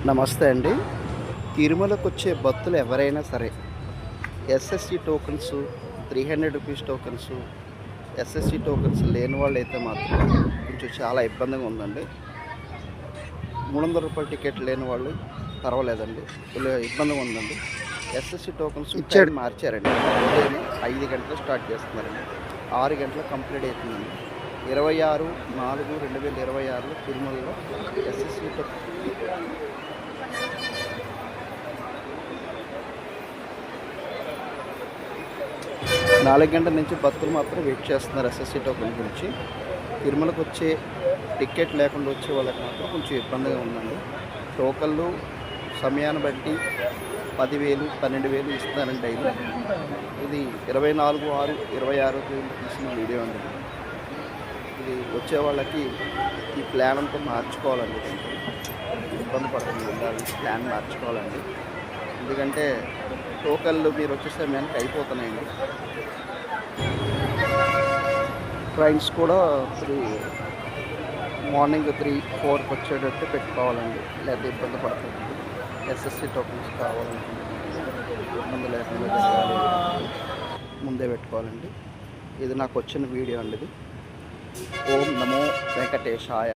నమస్తే అండి. తిరుమలకు వచ్చే భక్తులు ఎవరైనా సరే SSC tokens, 300 rupees tokens, SSC tokens లేని వాళ్ళైతే మాత్రం కొంచెం చాలా ఇబ్బందిగా ఉందండి. 300 రూపాయల టికెట్ లేని వాళ్ళు పర్వాలేదండి, ఇబ్బందిగా ఉందండి. ఎస్ఎస్సి టోకెన్స్ టైం మార్చారండి. ఉదయం 5 గంటలకు స్టార్ట్ చేస్తున్నారండి, 6 గంటలకు కంప్లీట్ అవుతుందండి. 26/4/2026 తిరుమలలో ఎస్ఎస్సి 4 గంటల నుంచి భక్తులు మాత్రం వెయిట్ చేస్తున్నారు ఎస్ఎస్సి టోకెన్ గురించి. తిరుమలకు వచ్చే టికెట్ లేకుండా వచ్చే వాళ్ళకి మాత్రం కొంచెం ఇబ్బందిగా ఉందండి. టోకన్లు సమయాన్ని బట్టి 10,000, 12,000 ఇస్తున్నారండి డైలీ. ఇది 24/6/26 తీసిన వీడియో అండి. ఇది వచ్చే వాళ్ళకి ఈ ప్లాన్ అంతా మార్చుకోవాలండి. ఇబ్బంది పడుతుంది, ప్లాన్ మార్చుకోవాలండి. ఎందుకంటే టోకన్లు మీరు వచ్చే సమయానికి అయిపోతున్నాయండి. ట్రైన్స్ కూడా మార్నింగ్ 3-4కి వచ్చేటట్టు పెట్టుకోవాలండి, లేదా ఇబ్బంది పడుతుంది. ఎస్ఎస్సి టోకెన్స్ కావాలంటే ఇబ్బంది లేకుండా జరగాలి, ముందే పెట్టుకోవాలండి. ఇది నాకు వచ్చిన వీడియో అండి. ఇది ఓం నమో వెంకటేశాయ.